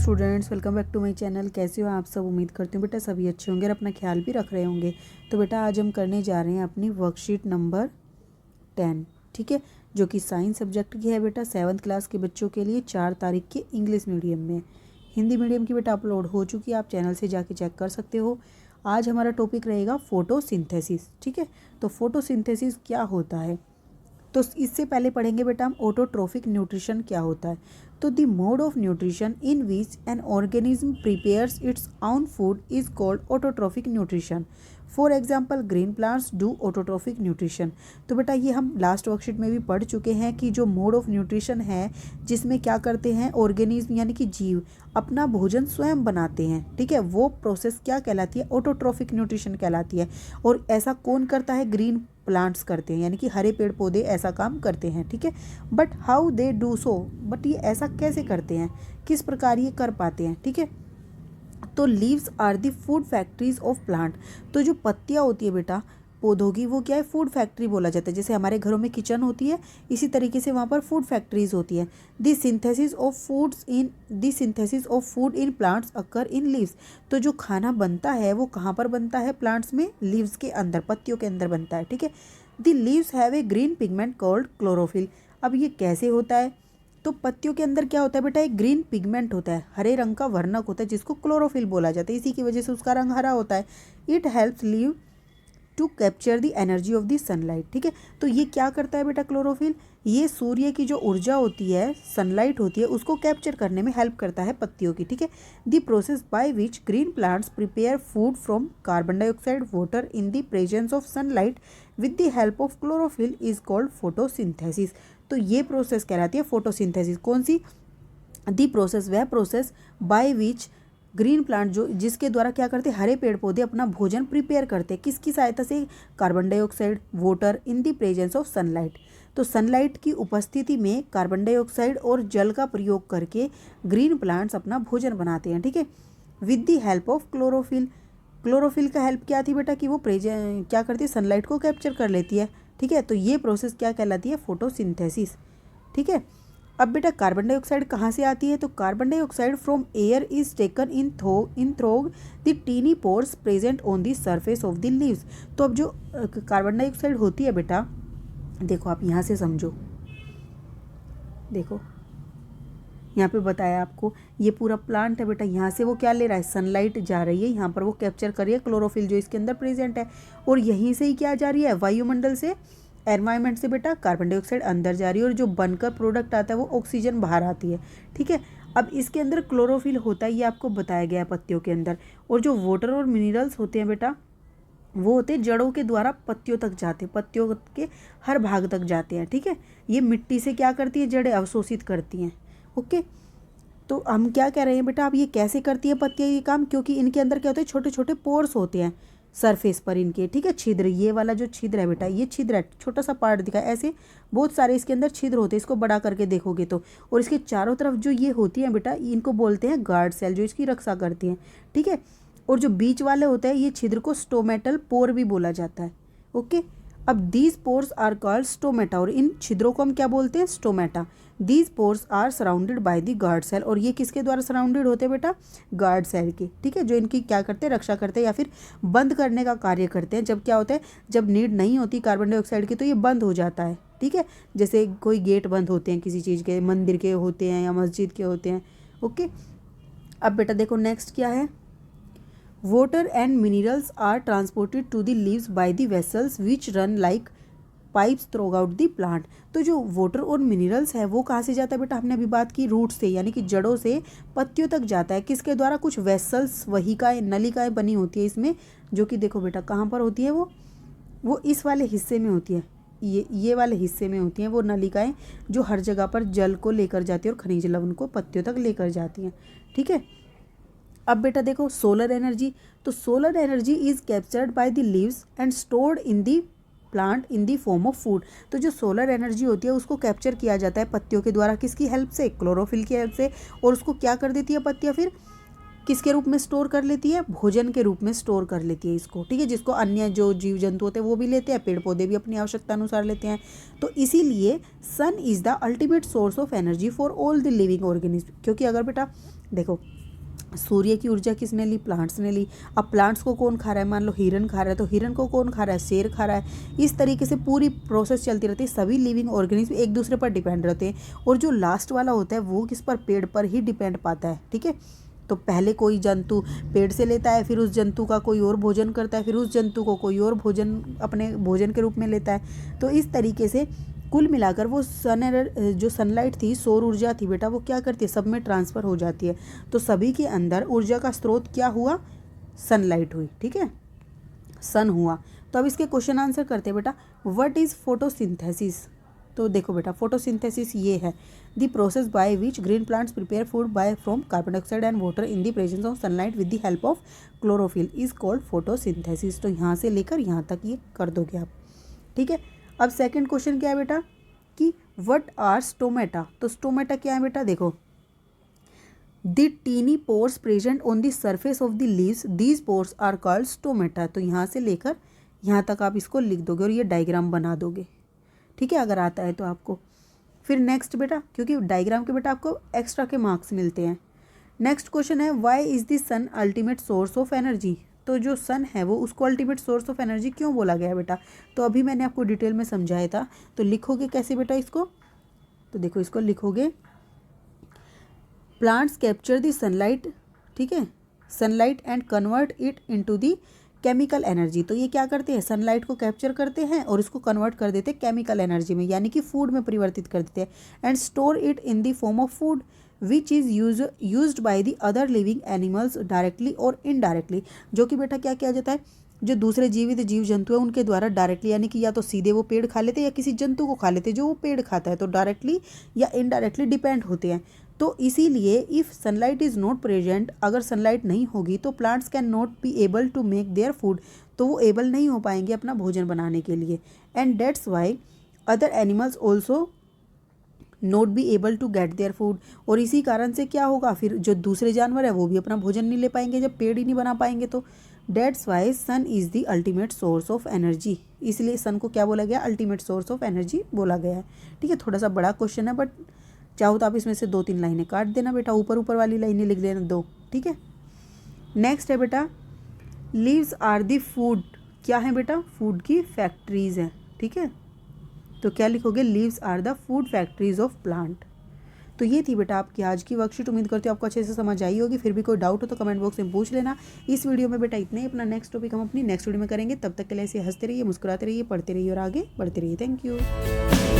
Students, welcome back to my channel. कैसे हो आप सब? उम्मीद करती हूँ बेटा सभी अच्छे होंगे और अपना ख्याल भी रख रहे होंगे। तो बेटा आज हम करने जा रहे हैं अपनी वर्कशीट नंबर 10, ठीक है, जो कि साइंस सब्जेक्ट की है बेटा। 7th क्लास के बच्चों के लिए 4 तारीख के इंग्लिश मीडियम में। हिंदी मीडियम की बेटा अपलोड हो चुकी है, आप चैनल से जाके चेक कर सकते हो। आज हमारा टॉपिक रहेगा फोटोसिंथेसिस, ठीक है। तो फोटोसिंथेसिस क्या होता है, तो इससे पहले पढ़ेंगे बेटा हम ऑटोट्रोफिक न्यूट्रिशन क्या होता है। तो the mode of nutrition in which an organism prepares its own food is called autotrophic nutrition. For example green plants do autotrophic nutrition. तो बेटा ये हम लास्ट वर्कशीट में भी पढ़ चुके हैं कि जो मोड ऑफ न्यूट्रिशन है जिसमें क्या करते हैं ऑर्गेनिज्म यानी कि जीव अपना भोजन स्वयं बनाते हैं, ठीक है, वो प्रोसेस क्या कहलाती है? ऑटोट्रोफिक न्यूट्रिशन कहलाती है। और ऐसा कौन करता है? ग्रीन प्लांट्स करते हैं, यानी कि हरे पेड़ पौधे ऐसा काम करते हैं, ठीक है। But how they do so, but ये ऐसा कैसे करते हैं, किस प्रकार ये कर पाते हैं, ठीक है। तो leaves are the food factories of plant. तो जो पत्तियाँ होती है बेटा पौधों की, वो क्या है? फूड फैक्ट्री बोला जाता है। जैसे हमारे घरों में किचन होती है, इसी तरीके से वहाँ पर फूड फैक्ट्रीज होती है। The synthesis of food in plants occur in leaves. तो जो खाना बनता है वो कहाँ पर बनता है? प्लांट्स में, लीव्स के अंदर, पत्तियों के अंदर बनता है, ठीक है। The leaves have a green pigment called chlorophyll. अब ये कैसे होता है? तो पत्तियों के अंदर क्या होता है बेटा? एक ग्रीन पिगमेंट होता है, हरे रंग का वर्णक होता है जिसको क्लोरोफिल बोला जाता है। इसी की वजह से उसका रंग हरा होता है। It helps leave to capture the energy of the sunlight, ठीक है। तो ये क्या करता है बेटा क्लोरोफिल? ये सूर्य की जो ऊर्जा होती है, सनलाइट होती है, उसको कैप्चर करने में हेल्प करता है पत्तियों की, ठीक है। The process by which green plants prepare food from carbon dioxide water in the presence of sunlight with the help of chlorophyll is called photosynthesis. तो ये प्रोसेस कहलाती है फोटोसिंथेसिस। कौन सी? दी प्रोसेस, वह process by which green plant, जो जिसके द्वारा क्या करते हैं हरे पेड़ पौधे अपना भोजन प्रिपेयर करते हैं। किसकी सहायता से? Carbon dioxide, water in the presence of sunlight. तो सनलाइट की उपस्थिति में कार्बन डाइऑक्साइड और जल का प्रयोग करके ग्रीन प्लांट्स अपना भोजन बनाते हैं, ठीक है, with the help of chlorophyll. Chlorophyll का हेल्प क्या थी बेटा? कि वो क्या करती है? सनलाइट को कैप्चर कर लेती है, ठीक है। तो ये प्रोसेस क्या कहलाती है? फोटोसिंथेसिस, ठीक है। अब बेटा कार्बन डाइऑक्साइड कहाँ से आती है? तो carbon dioxide from air is taken in through the tiny pores present on the surface of the leaves. तो अब जो कार्बन डाइऑक्साइड होती है बेटा, देखो आप यहाँ से समझो, देखो यहाँ पे बताया आपको, ये पूरा प्लांट है बेटा, यहाँ से वो क्या ले रहा है? सनलाइट जा रही है, यहाँ पर वो कैप्चर कर रही है क्लोरोफिल जो इसके अंदर प्रेजेंट है, और यहीं से ही क्या जा रही है? वायुमंडल से, एनवायरनमेंट से बेटा कार्बन डाइऑक्साइड अंदर जा रही है, और जो बनकर प्रोडक्ट आता है वो ऑक्सीजन बाहर आती है, ठीक है। अब इसके अंदर क्लोरोफिल होता है, ये आपको बताया गया है पत्तियों के अंदर। और जो वाटर और मिनरल्स होते हैं बेटा, वो होते हैं जड़ों के द्वारा पत्तियों तक जाते हैं, पत्तियों के हर भाग तक जाते हैं, ठीक है। ये मिट्टी से क्या करती है? जड़ें अवशोषित करती हैं, ओके। तो हम क्या कह रहे हैं बेटा, अब ये कैसे करती है पत्तियाँ ये काम? क्योंकि इनके अंदर क्या होते हैं? छोटे छोटे पोर्स होते हैं सरफेस पर इनके, ठीक है, छिद्र। ये वाला जो छिद्र है बेटा, ये छिद्र है, छोटा सा पार्ट दिखा है, ऐसे बहुत सारे इसके अंदर छिद्र होते हैं, इसको बड़ा करके देखोगे तो। और इसके चारों तरफ जो ये होती हैं बेटा, इनको बोलते हैं गार्ड सेल, जो इसकी रक्षा करती हैं, ठीक है। और जो बीच वाले होते हैं ये छिद्र को स्टोमेटल पोर भी बोला जाता है, ओके। अब these pores are called stomata, और इन छिद्रों को हम क्या बोलते हैं? Stomata. These pores are surrounded by the guard cell, और ये किसके द्वारा सराउंडेड होते हैं बेटा? गार्ड सेल के, ठीक है, जो इनकी क्या करते हैं? रक्षा करते हैं या फिर बंद करने का कार्य करते हैं। जब क्या होता है, जब नीड नहीं होती कार्बन डाइऑक्साइड की, तो ये बंद हो जाता है, ठीक है। जैसे कोई गेट बंद होते हैं किसी चीज़ के, मंदिर के होते हैं या मस्जिद के होते हैं, ओके। अब बेटा देखो नेक्स्ट क्या है? Water and minerals are transported to the leaves by the vessels which run like pipes through out the plant. तो जो वाटर और मिनरल्स है वो कहाँ से जाता है बेटा? हमने अभी बात की रूट से, यानी कि जड़ों से पत्तियों तक जाता है। किसके द्वारा? कुछ वेसल्स, वहिकाएँ, नलिकाएँ बनी होती है इसमें, जो कि देखो बेटा कहाँ पर होती है वो इस वाले हिस्से में होती है, ये वाले हिस्से में होती हैं वो नलिकाएँ, जो हर जगह पर जल को लेकर जाती है और खनिज लवण को पत्तियों तक लेकर जाती हैं, ठीक है। अब बेटा देखो सोलर एनर्जी। तो solar energy is captured by the leaves and stored in the plant in the form of food. तो जो सोलर एनर्जी होती है उसको कैप्चर किया जाता है पत्तियों के द्वारा, किसकी हेल्प से? क्लोरोफिल की हेल्प से। और उसको क्या कर देती है पत्तियाँ? फिर किसके रूप में स्टोर कर लेती है? भोजन के रूप में स्टोर कर लेती है इसको, ठीक है, जिसको अन्य जो जीव जंतु होते हैं वो भी लेते हैं, पेड़ पौधे भी अपनी आवश्यकता अनुसार लेते हैं। तो इसीलिए sun is the ultimate source of energy for all the living organism. क्योंकि अगर बेटा देखो सूर्य की ऊर्जा किसने ली, प्लांट्स ने ली। अब प्लांट्स को कौन खा रहा है, मान लो हिरन खा रहा है, तो हिरन को कौन खा रहा है, शेर खा रहा है। इस तरीके से पूरी प्रोसेस चलती रहती है, सभी लिविंग ऑर्गेनिज्म एक दूसरे पर डिपेंड रहते हैं। और जो लास्ट वाला होता है वो किस पर, पेड़ पर ही डिपेंड पाता है, ठीक है। तो पहले कोई जंतु पेड़ से लेता है, फिर उस जंतु का कोई और भोजन करता है, फिर उस जंतु को कोई और भोजन अपने भोजन के रूप में लेता है। तो इस तरीके से कुल मिलाकर वो जो सनलाइट थी, सौर ऊर्जा थी बेटा, वो क्या करती है, सब में ट्रांसफ़र हो जाती है। तो सभी के अंदर ऊर्जा का स्रोत क्या हुआ, सनलाइट हुई, ठीक है, सन हुआ। तो अब इसके क्वेश्चन आंसर करते हैं बेटा। What is photosynthesis. तो देखो बेटा, फोटोसिंथेसिस ये है the process by which green plants prepare food by from carbon dioxide and water in the presence of sunlight with the help of chlorophyll is called photosynthesis. तो यहाँ से लेकर यहाँ तक ये कर दोगे आप, ठीक है। अब सेकंड क्वेश्चन क्या है बेटा कि व्हाट आर स्टोमेटा। तो स्टोमेटा क्या है बेटा, देखो the tiny pores present on the surface of the leaves, these pores are called stomata. तो यहाँ से लेकर यहाँ तक आप इसको लिख दोगे और ये डायग्राम बना दोगे, ठीक है, अगर आता है तो आपको। फिर नेक्स्ट बेटा, क्योंकि डायग्राम के बेटा आपको एक्स्ट्रा के मार्क्स मिलते हैं। नेक्स्ट क्वेश्चन है why is the sun ultimate source of energy. तो जो सन है वो उसको अल्टीमेट सोर्स ऑफ एनर्जी क्यों बोला गया है बेटा, तो अभी मैंने आपको डिटेल में समझाया था। तो लिखोगे कैसे बेटा इसको, तो देखो इसको लिखोगे प्लांट्स कैप्चर द सनलाइट, ठीक है, sunlight and convert it into the chemical energy. तो ये क्या करते हैं, सनलाइट को कैप्चर करते हैं और इसको कन्वर्ट कर देते हैं केमिकल एनर्जी में, यानी कि फूड में परिवर्तित कर देते हैं। And store it in the form of food which is used by the other living animals directly और इनडायरेक्टली। जो कि बेटा क्या किया जाता है, जो दूसरे जीवित जीव जंतु है उनके द्वारा डायरेक्टली, यानी कि या तो सीधे वो पेड़ खा लेते हैं या किसी जंतु को खा लेते हैं जो वो पेड़ खाता है, तो डायरेक्टली या इनडायरेक्टली डिपेंड होते हैं। तो इसीलिए if sunlight is not present, अगर सनलाइट नहीं होगी तो plants can not be able to make their food, तो वो एबल नहीं हो पाएंगे अपना भोजन बनाने के लिए। And that's why other animals also not be able to get their food. और इसी कारण से क्या होगा, फिर जो दूसरे जानवर है वो भी अपना भोजन नहीं ले पाएंगे जब पेड़ ही नहीं बना पाएंगे। तो that's why sun is the ultimate source of energy, इसलिए सन को क्या बोला गया, अल्टीमेट सोर्स ऑफ एनर्जी बोला गया है, ठीक है। थोड़ा सा बड़ा क्वेश्चन है, बट चाहो तो आप इसमें से 2-3 लाइनें काट देना बेटा, ऊपर ऊपर वाली लाइनें लिख देना 2, ठीक है। नेक्स्ट है बेटा लीव्स आर दी फूड, क्या है बेटा, फूड की फैक्ट्रीज हैं, ठीक है। तो क्या लिखोगे, leaves are the food factories of plant. तो ये थी बेटा आपकी आज की वर्कशीट, उम्मीद करती हूँ आपको अच्छे से समझ आई होगी। फिर भी कोई डाउट हो तो कमेंट बॉक्स में पूछ लेना। इस वीडियो में बेटा इतने ही, अपना नेक्स्ट टॉपिक हम अपनी नेक्स्ट वीडियो में करेंगे। तब तक के लिए ऐसे हंसते रहिए, मुस्कुराते रहिए, पढ़ते रहिए और आगे बढ़ते रहिए। Thank you.